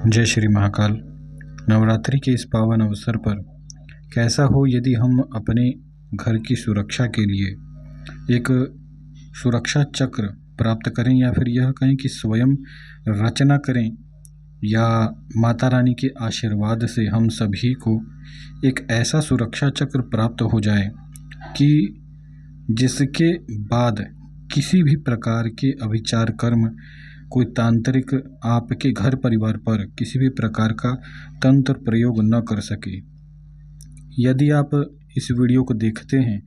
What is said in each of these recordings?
जय श्री महाकाल। नवरात्रि के इस पावन अवसर पर कैसा हो यदि हम अपने घर की सुरक्षा के लिए एक सुरक्षा चक्र प्राप्त करें, या फिर यह कहें कि स्वयं रचना करें, या माता रानी के आशीर्वाद से हम सभी को एक ऐसा सुरक्षा चक्र प्राप्त हो जाए कि जिसके बाद किसी भी प्रकार के अभिचार कर्म, कोई तांत्रिक आपके घर परिवार पर किसी भी प्रकार का तंत्र प्रयोग न कर सके। यदि आप इस वीडियो को देखते हैं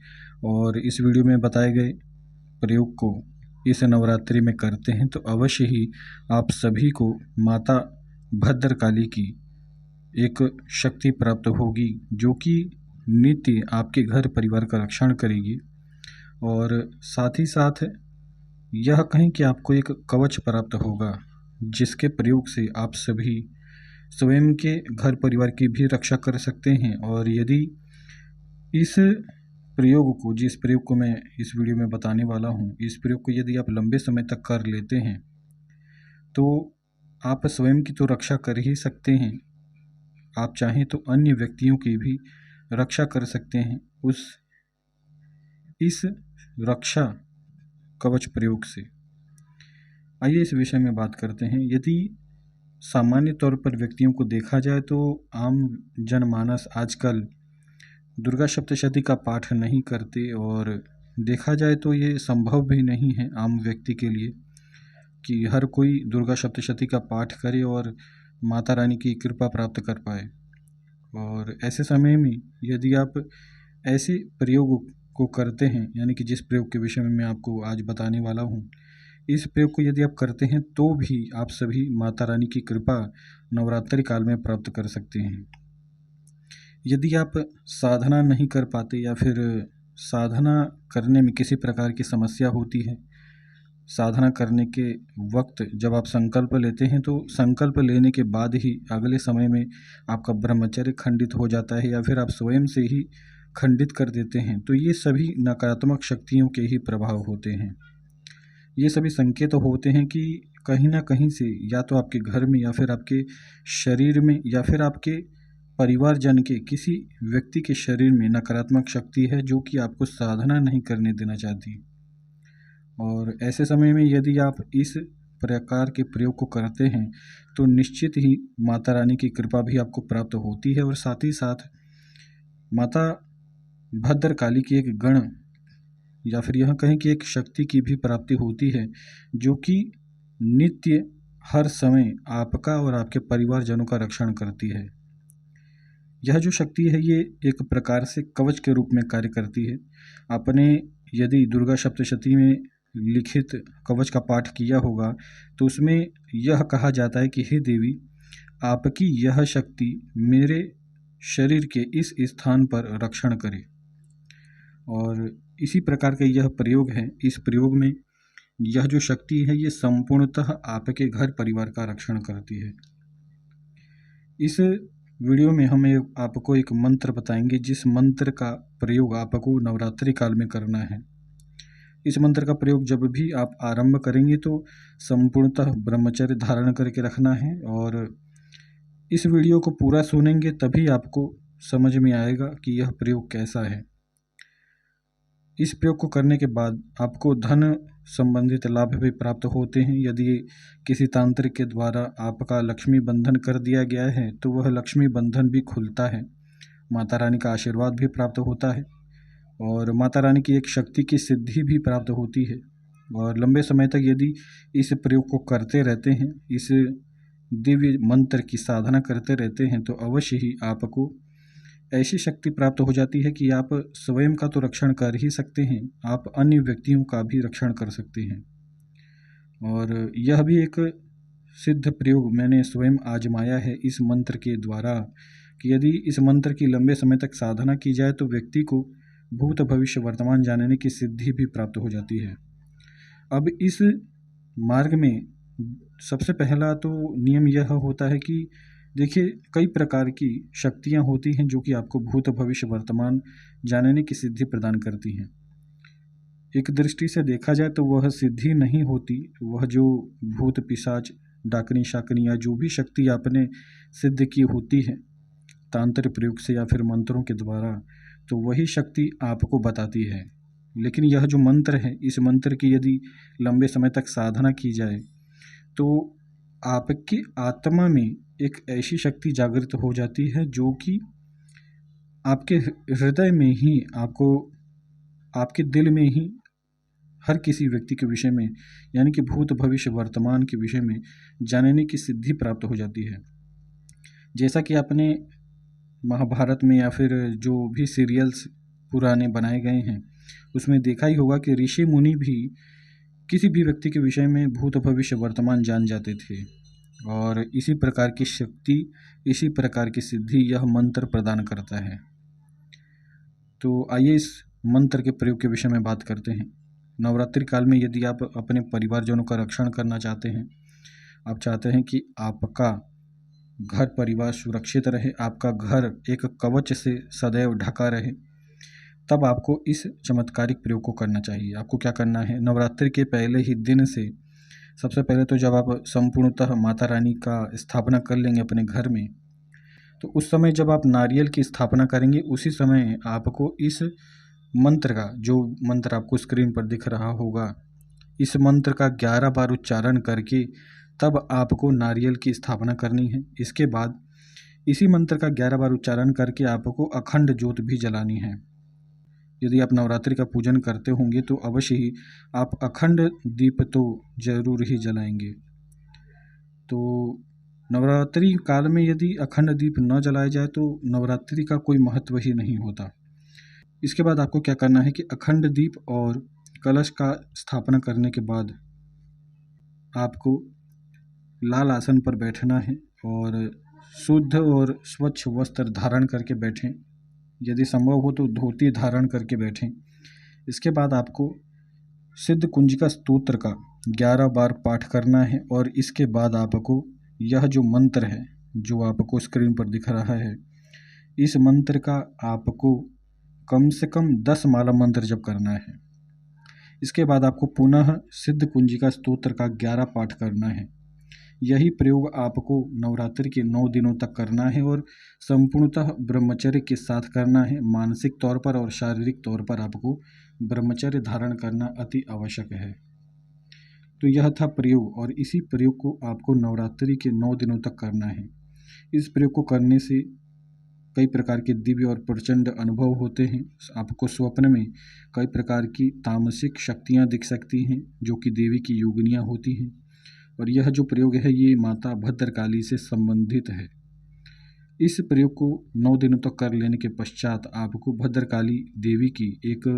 और इस वीडियो में बताए गए प्रयोग को इस नवरात्रि में करते हैं, तो अवश्य ही आप सभी को माता भद्रकाली की एक शक्ति प्राप्त होगी, जो कि नित्य आपके घर परिवार का रक्षण करेगी। और साथ ही साथ यह कहें कि आपको एक कवच प्राप्त होगा, जिसके प्रयोग से आप सभी स्वयं के घर परिवार की भी रक्षा कर सकते हैं। और यदि इस प्रयोग को, जिस प्रयोग को मैं इस वीडियो में बताने वाला हूं, इस प्रयोग को यदि आप लंबे समय तक कर लेते हैं तो आप स्वयं की तो रक्षा कर ही सकते हैं, आप चाहें तो अन्य व्यक्तियों की भी रक्षा कर सकते हैं इस रक्षा कवच प्रयोग से। आइए इस विषय में बात करते हैं। यदि सामान्य तौर पर व्यक्तियों को देखा जाए तो आम जनमानस आजकल दुर्गा सप्तशती का पाठ नहीं करते, और देखा जाए तो ये संभव भी नहीं है आम व्यक्ति के लिए कि हर कोई दुर्गा सप्तशती का पाठ करे और माता रानी की कृपा प्राप्त कर पाए। और ऐसे समय में यदि आप ऐसे प्रयोग को करते हैं, यानी कि जिस प्रयोग के विषय में मैं आपको आज बताने वाला हूँ, इस प्रयोग को यदि आप करते हैं तो भी आप सभी माता रानी की कृपा नवरात्रि काल में प्राप्त कर सकते हैं। यदि आप साधना नहीं कर पाते, या फिर साधना करने में किसी प्रकार की समस्या होती है, साधना करने के वक्त जब आप संकल्प लेते हैं तो संकल्प लेने के बाद ही अगले समय में आपका ब्रह्मचर्य खंडित हो जाता है, या फिर आप स्वयं से ही खंडित कर देते हैं, तो ये सभी नकारात्मक शक्तियों के ही प्रभाव होते हैं। ये सभी संकेत होते हैं कि कहीं ना कहीं से, या तो आपके घर में, या फिर आपके शरीर में, या फिर आपके परिवारजन के किसी व्यक्ति के शरीर में नकारात्मक शक्ति है, जो कि आपको साधना नहीं करने देना चाहती। और ऐसे समय में यदि आप इस प्रकार के प्रयोग को करते हैं तो निश्चित ही माता रानी की कृपा भी आपको प्राप्त होती है, और साथ ही साथ माता भद्रकाली की एक गण, या फिर यह कहें कि एक शक्ति की भी प्राप्ति होती है, जो कि नित्य हर समय आपका और आपके परिवारजनों का रक्षण करती है। यह जो शक्ति है ये एक प्रकार से कवच के रूप में कार्य करती है। आपने यदि दुर्गा सप्तशती में लिखित कवच का पाठ किया होगा तो उसमें यह कहा जाता है कि हे देवी, आपकी यह शक्ति मेरे शरीर के इस स्थान पर रक्षण करे। और इसी प्रकार का यह प्रयोग है। इस प्रयोग में यह जो शक्ति है ये संपूर्णतः आपके घर परिवार का रक्षण करती है। इस वीडियो में हम आपको एक मंत्र बताएंगे, जिस मंत्र का प्रयोग आपको नवरात्रि काल में करना है। इस मंत्र का प्रयोग जब भी आप आरंभ करेंगे तो संपूर्णतः ब्रह्मचर्य धारण करके रखना है, और इस वीडियो को पूरा सुनेंगे तभी आपको समझ में आएगा कि यह प्रयोग कैसा है। इस प्रयोग को करने के बाद आपको धन संबंधित लाभ भी प्राप्त होते हैं। यदि किसी तांत्रिक के द्वारा आपका लक्ष्मी बंधन कर दिया गया है तो वह लक्ष्मी बंधन भी खुलता है, माता रानी का आशीर्वाद भी प्राप्त होता है, और माता रानी की एक शक्ति की सिद्धि भी प्राप्त होती है। और लंबे समय तक यदि इस प्रयोग को करते रहते हैं, इस दिव्य मंत्र की साधना करते रहते हैं, तो अवश्य ही आपको ऐसी शक्ति प्राप्त हो जाती है कि आप स्वयं का तो रक्षण कर ही सकते हैं, आप अन्य व्यक्तियों का भी रक्षण कर सकते हैं। और यह भी एक सिद्ध प्रयोग मैंने स्वयं आजमाया है इस मंत्र के द्वारा, कि यदि इस मंत्र की लंबे समय तक साधना की जाए तो व्यक्ति को भूत भविष्य वर्तमान जानने की सिद्धि भी प्राप्त हो जाती है। अब इस मार्ग में सबसे पहला तो नियम यह होता है कि देखिए, कई प्रकार की शक्तियाँ होती हैं जो कि आपको भूत भविष्य वर्तमान जानने की सिद्धि प्रदान करती हैं। एक दृष्टि से देखा जाए तो वह सिद्धि नहीं होती, वह जो भूत पिशाच डाकनी शाकनी या जो भी शक्ति आपने सिद्ध की होती है तांत्रिक प्रयोग से या फिर मंत्रों के द्वारा, तो वही शक्ति आपको बताती है। लेकिन यह जो मंत्र है, इस मंत्र की यदि लंबे समय तक साधना की जाए तो आपकी आत्मा में एक ऐसी शक्ति जागृत हो जाती है जो कि आपके हृदय में ही, आपको आपके दिल में ही हर किसी व्यक्ति के विषय में, यानी कि भूत भविष्य वर्तमान के विषय में जानने की सिद्धि प्राप्त हो जाती है। जैसा कि आपने महाभारत में या फिर जो भी सीरियल्स पुराने बनाए गए हैं उसमें देखा ही होगा कि ऋषि मुनि भी किसी भी व्यक्ति के विषय में भूत भविष्य वर्तमान जान जाते थे, और इसी प्रकार की शक्ति, इसी प्रकार की सिद्धि यह मंत्र प्रदान करता है। तो आइए इस मंत्र के प्रयोग के विषय में बात करते हैं। नवरात्रि काल में यदि आप अपने परिवारजनों का रक्षण करना चाहते हैं, आप चाहते हैं कि आपका घर परिवार सुरक्षित रहे, आपका घर एक कवच से सदैव ढका रहे, तब आपको इस चमत्कारिक प्रयोग को करना चाहिए। आपको क्या करना है, नवरात्रि के पहले ही दिन से सबसे पहले तो जब आप संपूर्णतः माता रानी का स्थापना कर लेंगे अपने घर में, तो उस समय जब आप नारियल की स्थापना करेंगे उसी समय आपको इस मंत्र का, जो मंत्र आपको स्क्रीन पर दिख रहा होगा, इस मंत्र का 11 बार उच्चारण करके तब आपको नारियल की स्थापना करनी है। इसके बाद इसी मंत्र का 11 बार उच्चारण करके आपको अखंड ज्योत भी जलानी है। यदि आप नवरात्रि का पूजन करते होंगे तो अवश्य ही आप अखंड दीप तो जरूर ही जलाएंगे। तो नवरात्रि काल में यदि अखंड दीप न जलाया जाए तो नवरात्रि का कोई महत्व ही नहीं होता। इसके बाद आपको क्या करना है कि अखंड दीप और कलश का स्थापना करने के बाद आपको लाल आसन पर बैठना है और शुद्ध और स्वच्छ वस्त्र धारण करके बैठें। यदि संभव हो तो धोती धारण करके बैठें। इसके बाद आपको सिद्ध कुंजिका स्तोत्र का 11 बार पाठ करना है, और इसके बाद आपको यह जो मंत्र है जो आपको स्क्रीन पर दिख रहा है, इस मंत्र का आपको कम से कम 10 माला मंत्र जप करना है। इसके बाद आपको पुनः सिद्ध कुंजिका स्तोत्र का 11 पाठ करना है। यही प्रयोग आपको नवरात्रि के 9 दिनों तक करना है और संपूर्णतः ब्रह्मचर्य के साथ करना है। मानसिक तौर पर और शारीरिक तौर पर आपको ब्रह्मचर्य धारण करना अति आवश्यक है। तो यह था प्रयोग, और इसी प्रयोग को आपको नवरात्रि के 9 दिनों तक करना है। इस प्रयोग को करने से कई प्रकार के दिव्य और प्रचंड अनुभव होते हैं। आपको स्वप्न में कई प्रकार की तामसिक शक्तियाँ दिख सकती हैं जो कि देवी की योगिनियाँ होती हैं, और यह जो प्रयोग है ये माता भद्रकाली से संबंधित है। इस प्रयोग को 9 दिनों तक कर लेने के पश्चात आपको भद्रकाली देवी की एक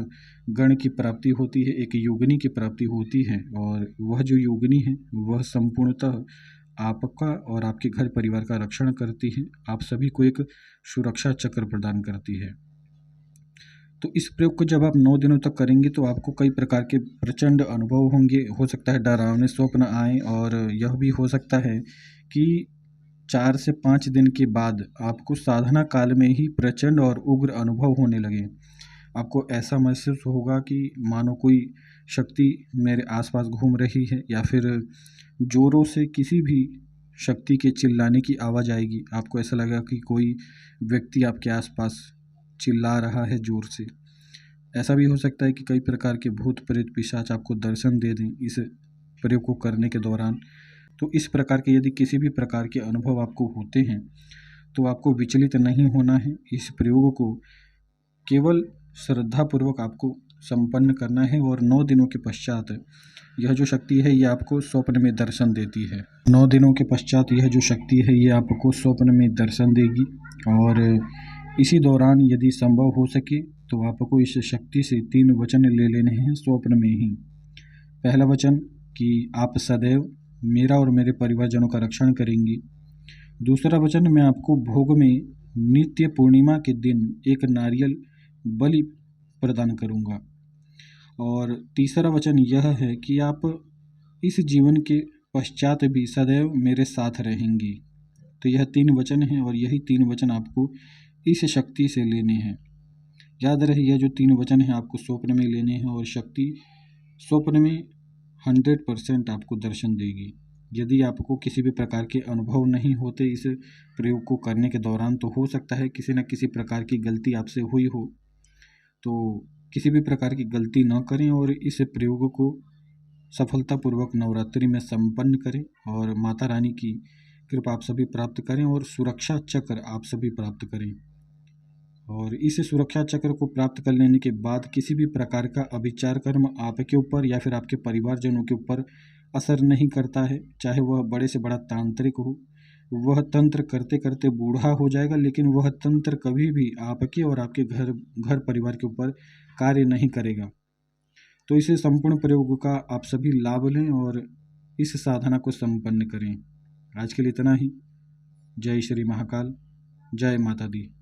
गण की प्राप्ति होती है, एक योगिनी की प्राप्ति होती है, और वह जो योगिनी है वह संपूर्णतः आपका और आपके घर परिवार का रक्षण करती है, आप सभी को एक सुरक्षा चक्र प्रदान करती है। तो इस प्रयोग को जब आप 9 दिनों तक करेंगे तो आपको कई प्रकार के प्रचंड अनुभव होंगे। हो सकता है डरावने स्वप्न आएँ, और यह भी हो सकता है कि 4 से 5 दिन के बाद आपको साधना काल में ही प्रचंड और उग्र अनुभव होने लगे। आपको ऐसा महसूस होगा कि मानो कोई शक्ति मेरे आसपास घूम रही है, या फिर जोरों से किसी भी शक्ति के चिल्लाने की आवाज़ आएगी। आपको ऐसा लगेगा कि कोई व्यक्ति आपके आसपास चिल्ला रहा है जोर से। ऐसा भी हो सकता है कि कई प्रकार के भूत प्रेत पिशाच आपको दर्शन दे दें इस प्रयोग को करने के दौरान। तो इस प्रकार के यदि किसी भी प्रकार के अनुभव आपको होते हैं तो आपको विचलित नहीं होना है। इस प्रयोग को केवल श्रद्धापूर्वक आपको संपन्न करना है, और 9 दिनों के पश्चात यह जो शक्ति है ये आपको स्वप्न में दर्शन देती है। 9 दिनों के पश्चात यह जो शक्ति है ये आपको स्वप्न में दर्शन देगी, और इसी दौरान यदि संभव हो सके तो आपको इस शक्ति से 3 वचन ले लेने हैं स्वप्न में ही। पहला वचन कि आप सदैव मेरा और मेरे परिवारजनों का रक्षण करेंगी। दूसरा वचन, मैं आपको भोग में नित्य पूर्णिमा के दिन एक नारियल बलि प्रदान करूंगा। और तीसरा वचन यह है कि आप इस जीवन के पश्चात भी सदैव मेरे साथ रहेंगी। तो यह 3 वचन हैं, और यही 3 वचन आपको इस शक्ति से लेने हैं। याद रहे यह जो 3 वचन हैं आपको स्वप्न में लेने हैं, और शक्ति स्वप्न में 100% आपको दर्शन देगी। यदि आपको किसी भी प्रकार के अनुभव नहीं होते इस प्रयोग को करने के दौरान, तो हो सकता है किसी न किसी प्रकार की गलती आपसे हुई हो। तो किसी भी प्रकार की गलती न करें और इस प्रयोग को सफलतापूर्वक नवरात्रि में संपन्न करें और माता रानी की कृपा आप सभी प्राप्त करें और सुरक्षा चक्र आप सभी प्राप्त करें। और इस सुरक्षा चक्र को प्राप्त कर लेने के बाद किसी भी प्रकार का अभिचार कर्म आपके ऊपर या फिर आपके परिवारजनों के ऊपर असर नहीं करता है, चाहे वह बड़े से बड़ा तांत्रिक हो। वह तंत्र करते करते बूढ़ा हो जाएगा, लेकिन वह तंत्र कभी भी आपके और आपके घर परिवार के ऊपर कार्य नहीं करेगा। तो इस संपूर्ण प्रयोग का आप सभी लाभ लें और इस साधना को संपन्न करें। आज के लिए इतना ही। जय श्री महाकाल, जय माता दी।